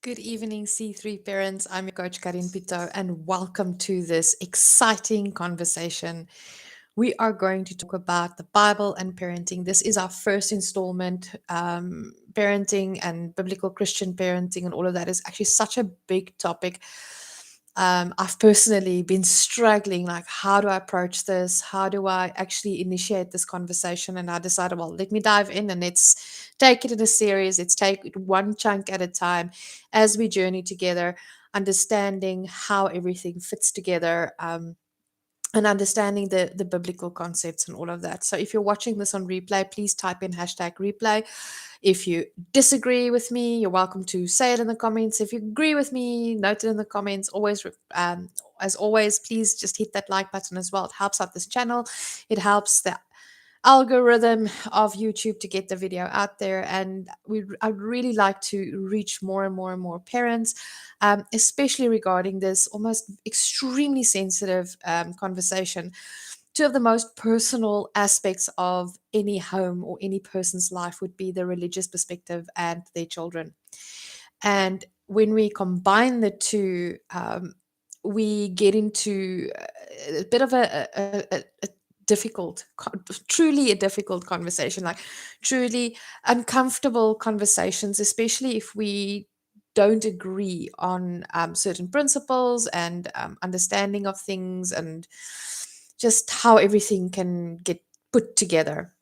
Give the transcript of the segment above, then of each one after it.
Good evening, C3 parents. I'm your coach, Karien Pitout, and welcome to this exciting conversation. We are going to talk about the Bible and parenting. This is our first installment. Parenting and biblical Christian parenting and all of that is actually such a big topic. I've personally been struggling, like, how do I approach this? How do I actually initiate this conversation? And I decided, well, let me dive in and let's take it in a series. Let's take it one chunk at a time as we journey together, understanding how everything fits together. And understanding the biblical concepts and all of that. So if you're watching this on replay, please type in hashtag replay. If you disagree with me, you're welcome to say it in the comments. If you agree with me, note it in the comments. As always, please just hit that like button as well. It helps out this channel. It helps the algorithm of YouTube to get the video out there. And I'd really like to reach more and more and more parents, especially regarding this almost extremely sensitive conversation. Two of the most personal aspects of any home or any person's life would be the religious perspective and their children. And when we combine the two, we get into a bit of a difficult, truly a difficult conversation, like truly uncomfortable conversations, especially if we don't agree on certain principles and understanding of things and just how everything can get put together.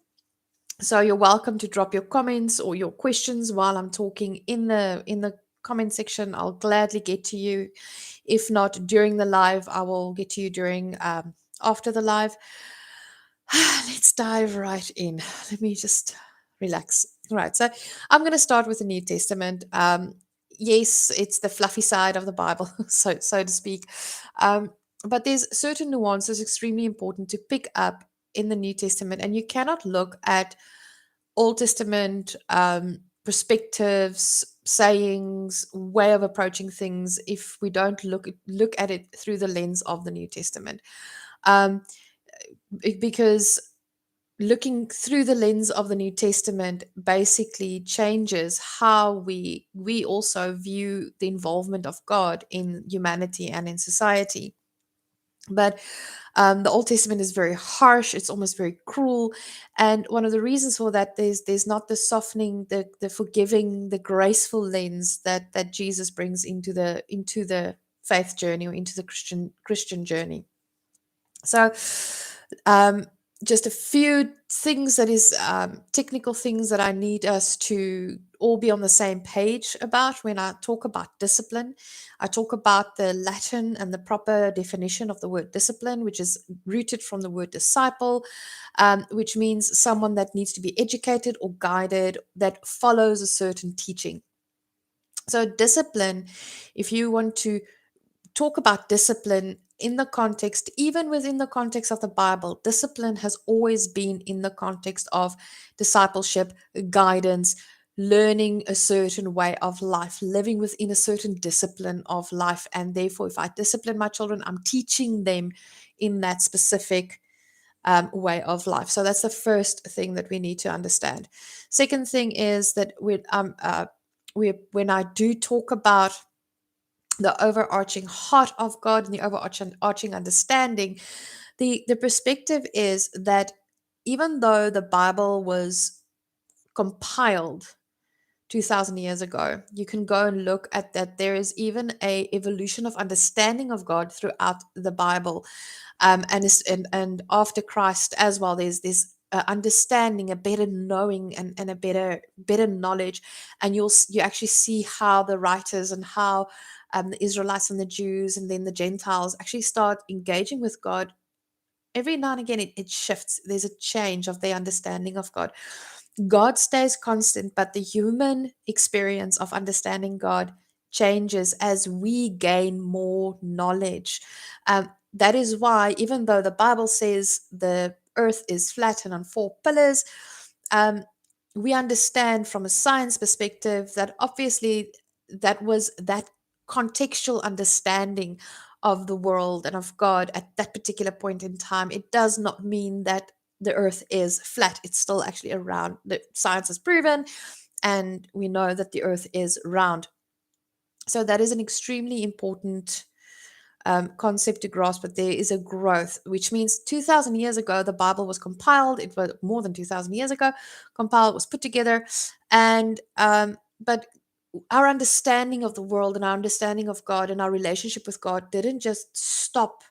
So you're welcome to drop your comments or your questions while I'm talking in the comment section. I'll gladly get to you. If not during the live, I will get to you during after the live. Let's dive right in. Let me just relax. All right. So I'm going to start with the New Testament. Yes, it's the fluffy side of the Bible, so to speak. But there's certain nuances extremely important to pick up in the New Testament, and you cannot look at Old Testament perspectives, sayings, way of approaching things if we don't look at it through the lens of the New Testament. Um, because looking through the lens of the New Testament basically changes how we also view the involvement of God in humanity and in society. But the Old Testament is very harsh; it's almost very cruel, and one of the reasons for that there's not the softening, the forgiving, the graceful lens that Jesus brings into the faith journey or into the Christian journey. So, um, just a few things that is technical things that I need us to all be on the same page about when I talk about discipline. I talk about the Latin and the proper definition of the word discipline, which is rooted from the word disciple, which means someone that needs to be educated or guided that follows a certain teaching. So, discipline, if you want to talk about discipline in the context, even within the context of the Bible, discipline has always been in the context of discipleship, guidance, learning a certain way of life, living within a certain discipline of life. And therefore, if I discipline my children, I'm teaching them in that specific way of life. So that's the first thing that we need to understand. Second thing is that when I do talk about the overarching heart of God and the overarching understanding, the perspective is that even though the Bible was compiled 2000 years ago, you can go and look at that there is even a evolution of understanding of God throughout the Bible, and after Christ as well. There's this understanding, a better knowing, and a better knowledge, and you actually see how the writers and how the Israelites and the Jews and then the Gentiles actually start engaging with God. Every now and again, it shifts. There's a change of their understanding of God. God stays constant, but the human experience of understanding God changes as we gain more knowledge. That is why, even though the Bible says the earth is flat and on four pillars, um, we understand from a science perspective that obviously that was that contextual understanding of the world and of God at that particular point in time. It does not mean that the earth is flat. It's still actually around. The science has proven, and we know that the earth is round. So that is an extremely important concept to grasp, but there is a growth, which means 2000 years ago, the Bible was compiled. It was more than 2000 years ago, compiled, was put together. And, but our understanding of the world and our understanding of God and our relationship with God didn't just stop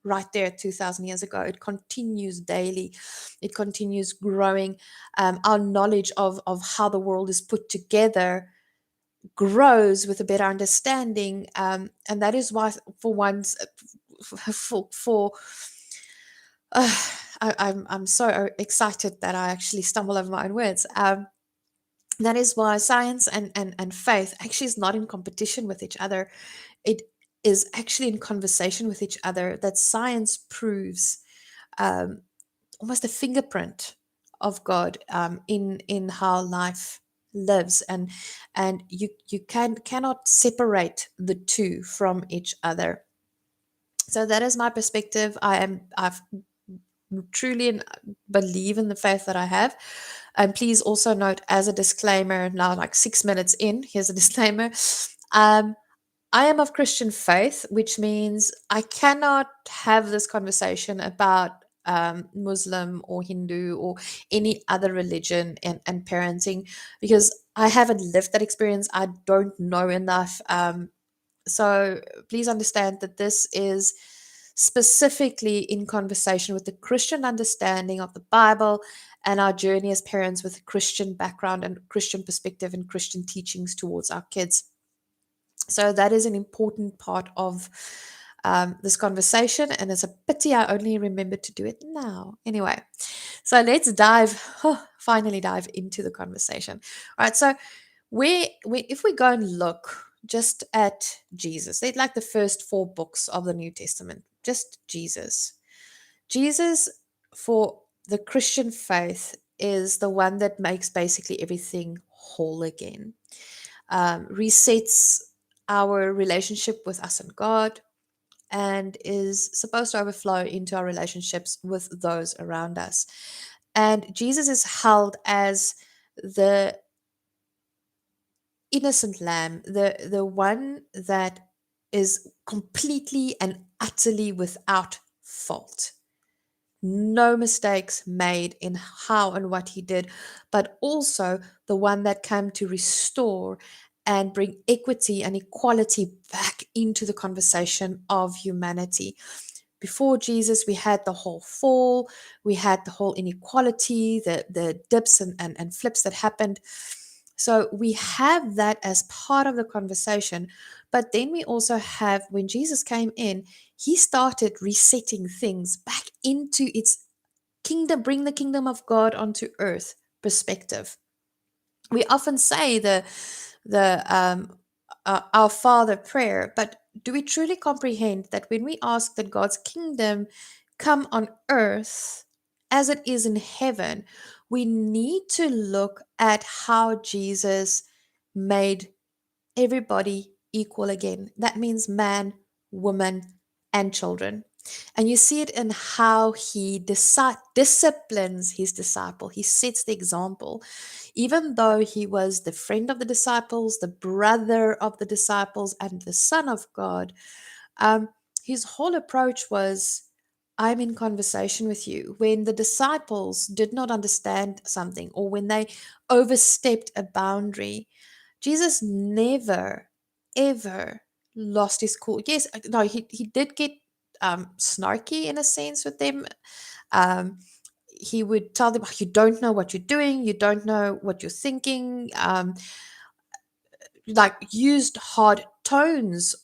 right there 2000 years ago. It continues daily, it continues growing. Our knowledge of how the world is put together grows with a better understanding, and that is why for once for uh, I'm so excited that I actually stumble over my own words. That is why science and faith actually is not in competition with each other. It is actually in conversation with each other. That science proves um, almost a fingerprint of God in how life lives, and you cannot separate the two from each other. So that is my perspective. I've truly believe in the faith that I have. And please also note, as a disclaimer, now like 6 minutes in, here's a disclaimer. Um, I am of Christian faith, which means I cannot have this conversation about Muslim or Hindu or any other religion and parenting, because I haven't lived that experience. I don't know enough. So please understand that this is specifically in conversation with the Christian understanding of the Bible and our journey as parents with a Christian background and Christian perspective and Christian teachings towards our kids. So that is an important part of this conversation, and it's a pity I only remembered to do it now. Anyway, so let's finally dive into the conversation. All right, so if we go and look just at Jesus, they'd like the first four books of the New Testament, just Jesus. Jesus, for the Christian faith, is the one that makes basically everything whole again, resets our relationship with us and God, and is supposed to overflow into our relationships with those around us. And Jesus is held as the innocent lamb, the one that is completely and utterly without fault. No mistakes made in how and what he did, but also the one that came to restore and bring equity and equality back into the conversation of humanity. Before Jesus, we had the whole fall, we had the whole inequality, the dips and flips that happened. So we have that as part of the conversation. But then we also have, when Jesus came in, he started resetting things back into its kingdom, bring the kingdom of God onto earth perspective. We often say the Our Father prayer, but do we truly comprehend that when we ask that God's kingdom come on earth as it is in heaven, we need to look at how Jesus made everybody equal again. That means man, woman, and children. And you see it in how he disciplines his disciple. He sets the example. Even though he was the friend of the disciples, the brother of the disciples, and the Son of God, um, his whole approach was, I'm in conversation with you. When the disciples did not understand something or when they overstepped a boundary, Jesus never, ever lost his cool. Yes, no, he did get snarky in a sense with them. Um, he would tell them, "Oh, you don't know what you're doing, you don't know what you're thinking," like used hard tones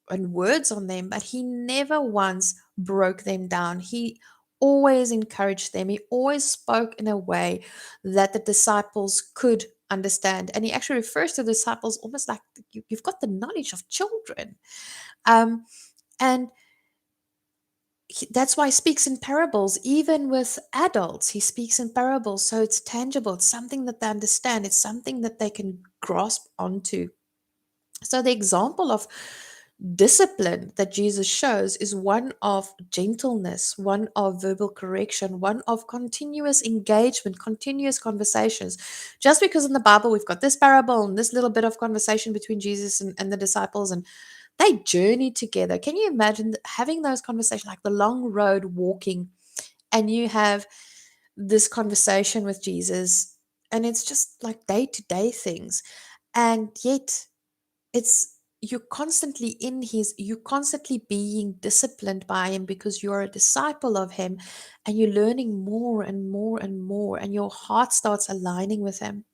and words on them, but he never once broke them down. He always encouraged them. He always spoke in a way that the disciples could understand. And he actually refers to the disciples almost like you've got the knowledge of children. Um, and that's why he speaks in parables, even with adults. He speaks in parables. So it's tangible, it's something that they understand, it's something that they can grasp onto. So the example of discipline that Jesus shows is one of gentleness, one of verbal correction, one of continuous engagement, continuous conversations. Just because in the Bible we've got this parable and this little bit of conversation between Jesus and the disciples, and they journey together. Can you imagine having those conversations, like the long road walking, and you have this conversation with Jesus, and it's just like day to day things, and yet it's you're constantly being disciplined by him because you're a disciple of him, and you're learning more and more and more, and your heart starts aligning with him.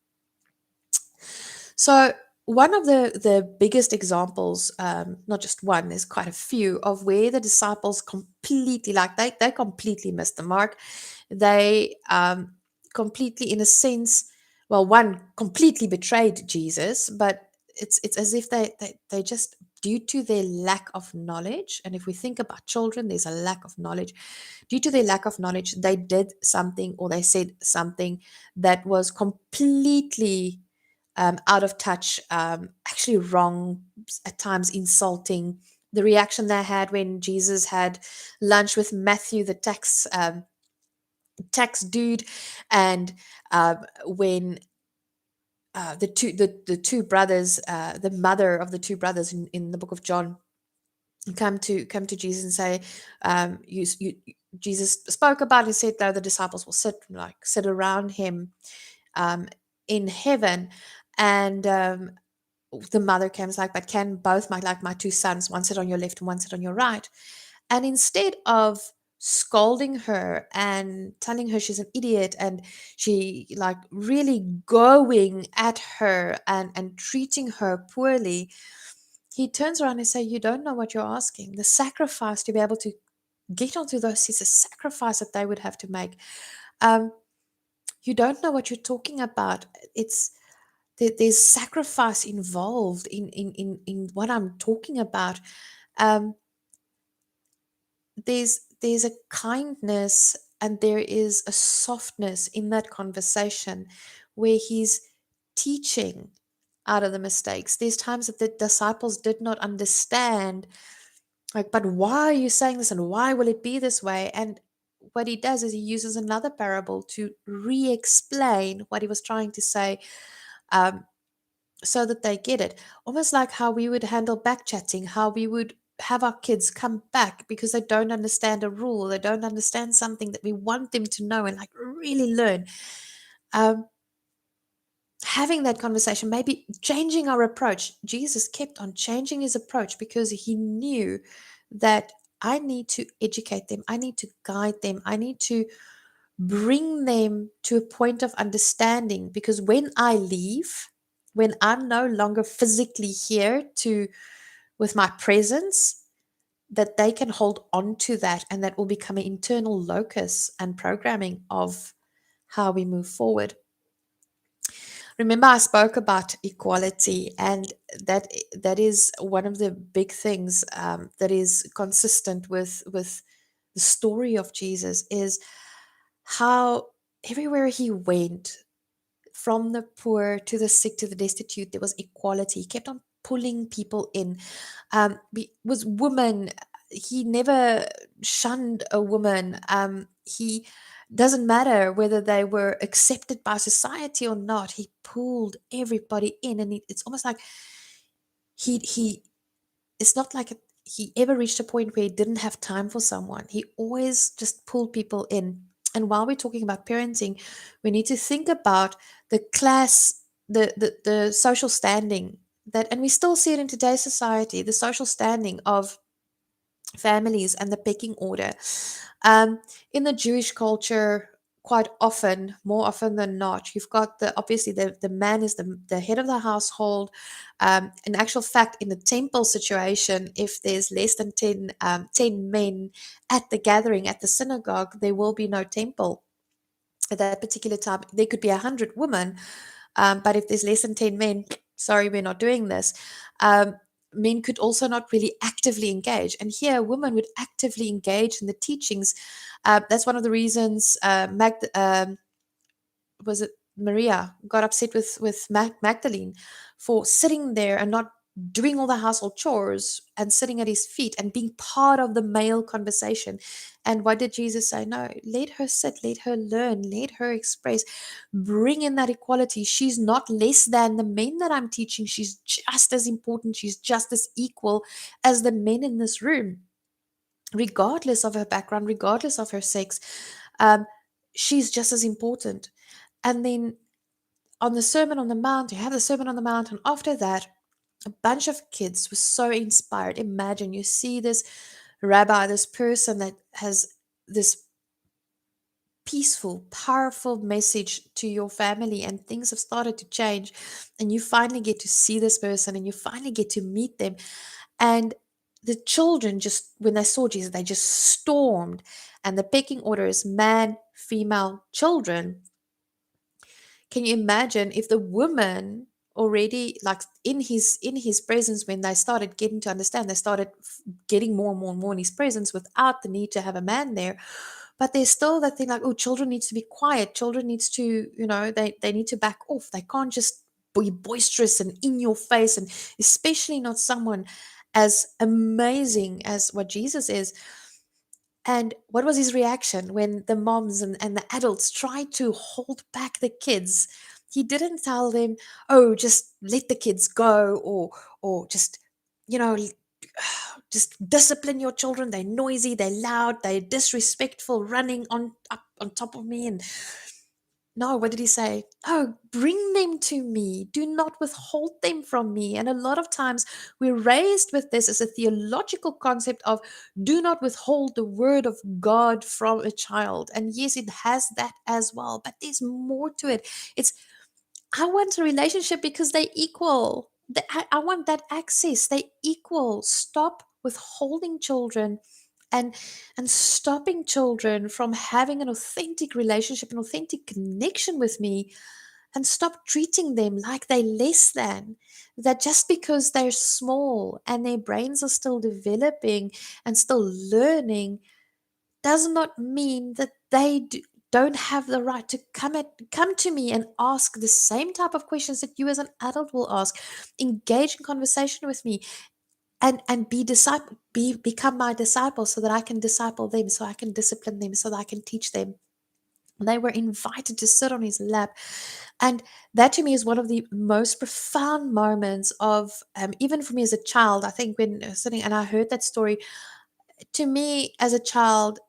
So one of the biggest examples, not just one, there's quite a few, of where the disciples completely, like they completely missed the mark. They completely, in a sense, well, one completely betrayed Jesus, but it's as if they just, due to their lack of knowledge, and if we think about children, there's a lack of knowledge. Due to their lack of knowledge, they did something, or they said something that was completely out of touch, actually wrong, at times insulting. The reaction they had when Jesus had lunch with Matthew, the tax dude, and when the two brothers, the mother of the two brothers in the book of John, come to Jesus and say, you Jesus spoke about, he said, though the disciples will sit around him in heaven, and the mother comes like, but can both my two sons, one sit on your left and one sit on your right? And instead of scolding her and telling her she's an idiot, and she like really going at her and treating her poorly, he turns around and say, you don't know what you're asking. The sacrifice to be able to get onto those seats, a sacrifice that they would have to make. um, you don't know what you're talking about. It's there's sacrifice involved in what I'm talking about. Um, there's a kindness, and there is a softness in that conversation where he's teaching out of the mistakes. There's times that the disciples did not understand, like, but why are you saying this, and why will it be this way? And what he does is he uses another parable to re-explain what he was trying to say, um, so that they get it. Almost like how we would handle back chatting, how we would have our kids come back because they don't understand a rule, they don't understand something that we want them to know and like really learn. Um, Having that conversation, maybe changing our approach. Jesus kept on changing his approach because he knew that I need to educate them, I need to guide them, I need to bring them to a point of understanding, because when I leave, when I'm no longer physically here to with my presence, that they can hold on to that, and that will become an internal locus and programming of how we move forward. Remember, I spoke about equality, and that is one of the big things that is consistent with the story of Jesus, is how everywhere he went, from the poor to the sick to the destitute, there was equality. He kept on pulling people in. Was woman, he never shunned a woman. He doesn't matter whether they were accepted by society or not. He pulled everybody in, and it's almost like he it's not like he ever reached a point where he didn't have time for someone. He always just pulled people in. And while we're talking about parenting, we need to think about the class, the social standing that, and we still see it in today's society, the social standing of families and the pecking order. In the Jewish culture, quite often, more often than not, you've got obviously the man is the head of the household. In actual fact, in the temple situation, if there's less than 10 men at the gathering at the synagogue, there will be no temple at that particular time. There could be 100 women, but if there's less than 10 men, sorry, we're not doing this. Um, Men could also not really actively engage. And here, women would actively engage in the teachings. That's one of the reasons was it Maria got upset with Magdalene for sitting there and not doing all the household chores and sitting at his feet and being part of the male conversation. And what did Jesus say? No, let her sit, let her learn, let her express, bring in that equality. She's not less than the men that I'm teaching. She's just as important, she's just as equal as the men in this room, regardless of her background, regardless of her sex. Um, she's just as important. And then on the Sermon on the Mount, you have the Sermon on the Mount, and after that, a bunch of kids were so inspired. Imagine you see this rabbi, this person that has this peaceful, powerful message to your family, and things have started to change. And you finally get to see this person and you finally get to meet them. And the children, just when they saw Jesus, they just stormed. And the pecking order is man, female, children. Can you imagine if the woman already, like in his presence, when they started getting to understand, they started getting more and more and more in his presence without the need to have a man there. But there's still that thing like, oh, children needs to be quiet, children needs to, they need to back off, they can't just be boisterous and in your face, and especially not someone as amazing as what Jesus is. And what was his reaction when the moms and the adults tried to hold back the kids? He didn't tell them, oh, just let the kids go, or just, you know, just discipline your children. They're noisy, they're loud, they're disrespectful, running on up on top of me. And no, what did he say? Oh, bring them to me. Do not withhold them from me. And a lot of times we're raised with this as a theological concept of do not withhold the word of God from a child. And yes, it has that as well, but there's more to it. It's I want a relationship because they equal. I want that access. They equal. Stop withholding children and stopping children from having an authentic relationship, an authentic connection with me, and stop treating them like they're less than. That just because they're small and their brains are still developing and still learning does not mean that don't have the right to come to me and ask the same type of questions that you as an adult will ask, engage in conversation with me, and become my disciple, so that I can disciple them, so I can discipline them, so that I can teach them. They were invited to sit on his lap. And that to me is one of the most profound moments of, even for me as a child. I think when sitting and I heard that story, to me as a child,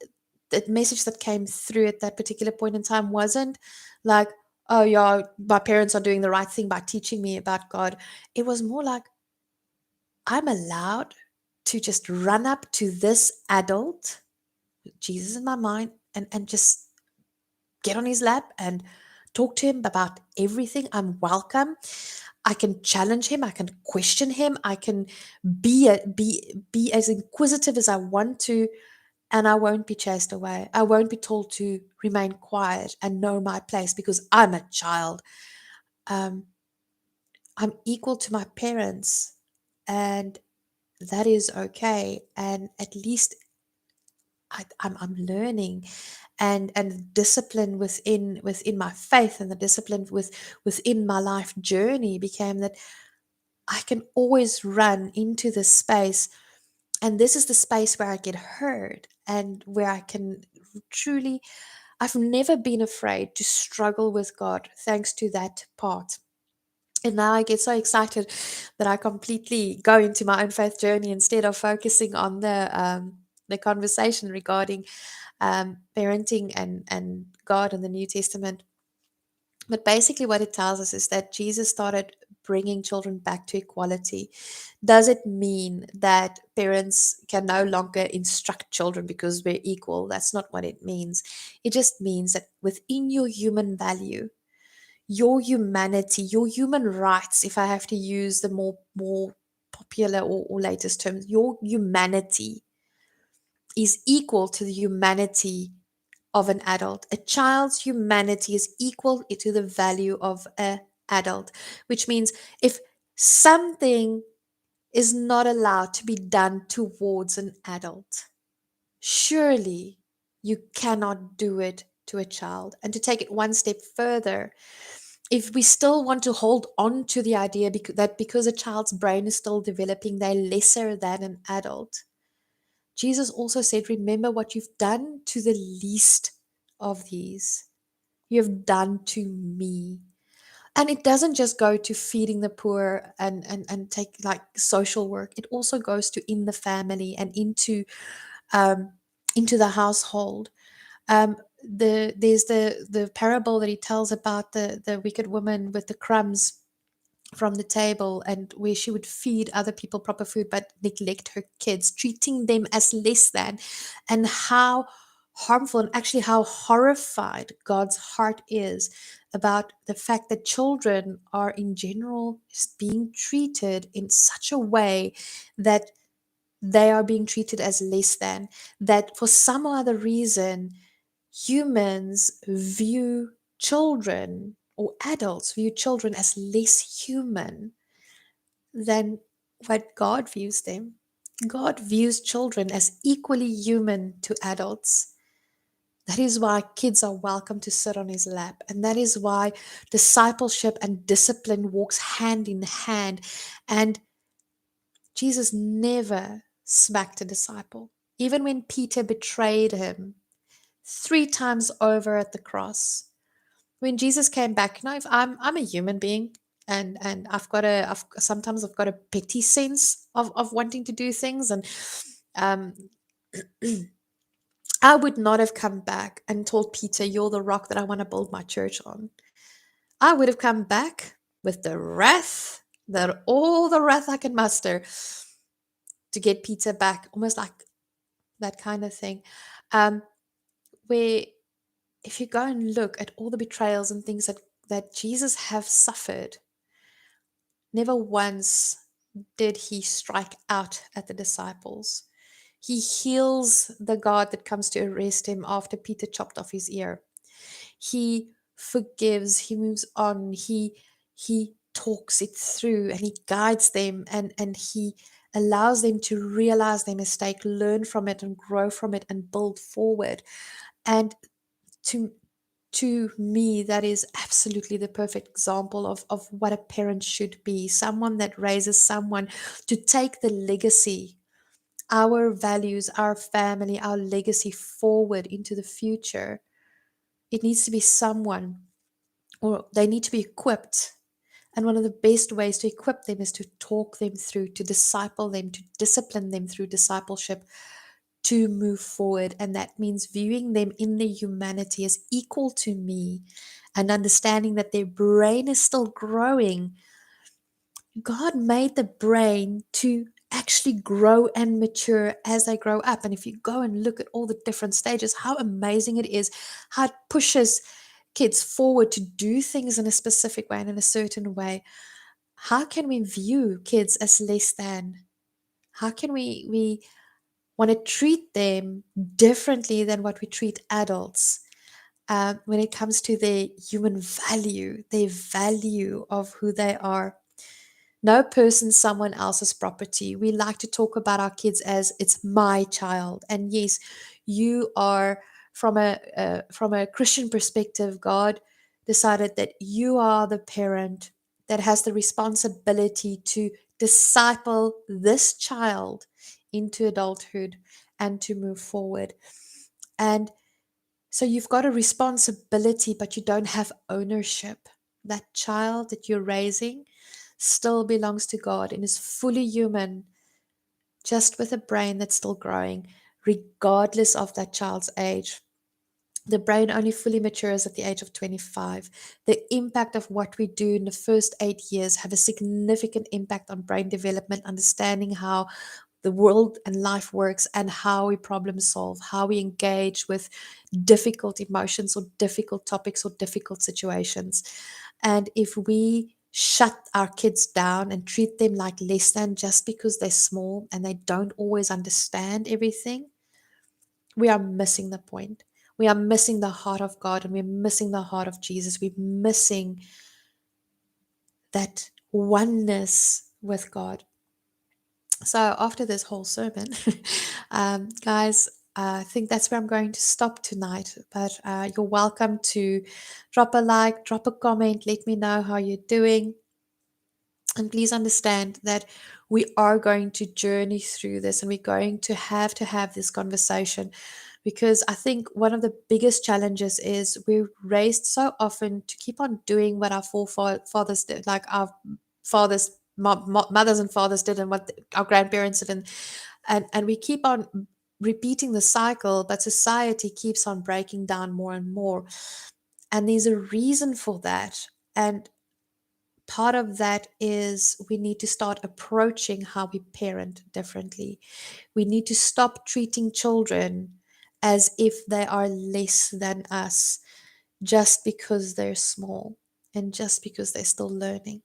the message that came through at that particular point in time wasn't like, oh yeah, my parents are doing the right thing by teaching me about God. It was more like, I'm allowed to just run up to this adult, Jesus in my mind, and just get on his lap and talk to him about everything. I'm welcome. I can challenge him. I can question him. I can be as inquisitive as I want to, and I won't be chased away. I won't be told to remain quiet and know my place because I'm a child. Um, I'm equal to my parents, and that is okay. And at least I'm learning, and discipline within my faith, and the discipline within my life journey became that I can always run into this space, and this is the space where I get heard and where I can truly. I've never been afraid to struggle with God thanks to that part. And now I get so excited that I completely go into my own faith journey instead of focusing on the conversation regarding parenting and God in the New Testament. But basically, what it tells us is that Jesus started bringing children back to equality. Does it mean that parents can no longer instruct children because we're equal? That's not what it means. It just means that within your human value, your humanity, your human rights, if I have to use the more popular or latest terms, your humanity is equal to the humanity of an adult. A child's humanity is equal to the value of an adult, which means if something is not allowed to be done towards an adult, surely you cannot do it to a child. And to take it one step further, If we still want to hold on to the idea that because a child's brain is still developing, they're lesser than an adult, Jesus also said, remember what you've done to the least of these. You have done to me. And it doesn't just go to feeding the poor and take like social work. It also goes to in the family and um, into the household. There's the parable that he tells about the wicked woman with the crumbs from the table, and where she would feed other people proper food but neglect her kids, treating them as less than, and how harmful and actually how horrified God's heart is about the fact that children are in general just being treated in such a way that they are being treated as less than, that for some other reason humans view children, or adults view children, as less human than what God views them. God views children as equally human to adults. That is why kids are welcome to sit on his lap. And that is why discipleship and discipline walks hand in hand. And Jesus never smacked a disciple. Even when Peter betrayed him 3 times over at the cross, when Jesus came back, if I'm a human being, and sometimes I've got a petty sense of wanting to do things, and um, I would not have come back and told Peter, "You're the rock that I want to build my church on." I would have come back with the wrath, that all the wrath I can muster, to get Peter back, almost like that kind of thing, um, where if you go and look at all the betrayals and things that Jesus have suffered, never once did he strike out at the disciples. He heals the guard that comes to arrest him after Peter chopped off his ear. He forgives, he moves on, he talks it through, and he guides them, and he allows them to realize their mistake, learn from it and grow from it and build forward. And to to me, that is absolutely the perfect example of what a parent should be, someone that raises someone to take the legacy, our values, our family, our legacy forward into the future. It needs to be someone, or they need to be equipped. And one of the best ways to equip them is to talk them through, to disciple them, to discipline them through discipleship, to move forward. And that means viewing them in their humanity as equal to me, and understanding that their brain is still growing. God made the brain to actually grow and mature as they grow up. And if you go and look at all the different stages, how amazing it is, how it pushes kids forward to do things in a specific way and in a certain way. How can we view kids as less than? How can we want to treat them differently than what we treat adults, when it comes to their human value, their value of who they are? No person, someone else's property. We like to talk about our kids as it's my child. And yes, you are, from a Christian perspective, God decided that you are the parent that has the responsibility to disciple this child into adulthood and to move forward. And so you've got a responsibility, but you don't have ownership. That child that you're raising still belongs to God and is fully human, just with a brain that's still growing, regardless of that child's age. The brain only fully matures at the age of 25. The impact of what we do in the first 8 years have a significant impact on brain development, understanding how the world and life works, and how we problem solve, how we engage with difficult emotions or difficult topics or difficult situations. And if we shut our kids down and treat them like less than just because they're small and they don't always understand everything, we are missing the point. We are missing the heart of God, and we're missing the heart of Jesus. We're missing that oneness with God. So after this whole sermon, guys, I think that's where I'm going to stop tonight. But you're welcome to drop a like, drop a comment, let me know how you're doing. And please understand that we are going to journey through this, and we're going to have this conversation, because I think one of the biggest challenges is we're raised so often to keep on doing what our forefathers did, like our fathers, mothers and fathers did, and what our grandparents did, and we keep on repeating the cycle, but society keeps on breaking down more and more. And there's a reason for that. And part of that is we need to start approaching how we parent differently. We need to stop treating children as if they are less than us just because they're small and just because they're still learning.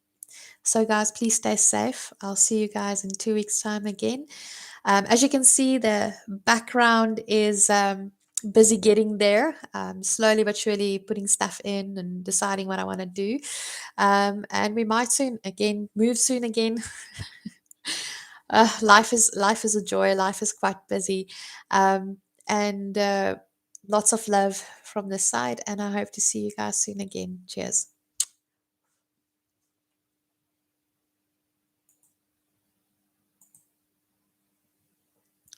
So, guys, please stay safe. I'll see you guys in 2 weeks' time again. As you can see, the background is busy getting there, slowly but surely putting stuff in and deciding what I want to do. And we might soon again move soon again. Life is a joy. Life is quite busy, um, and lots of love from this side. And I hope to see you guys soon again. Cheers.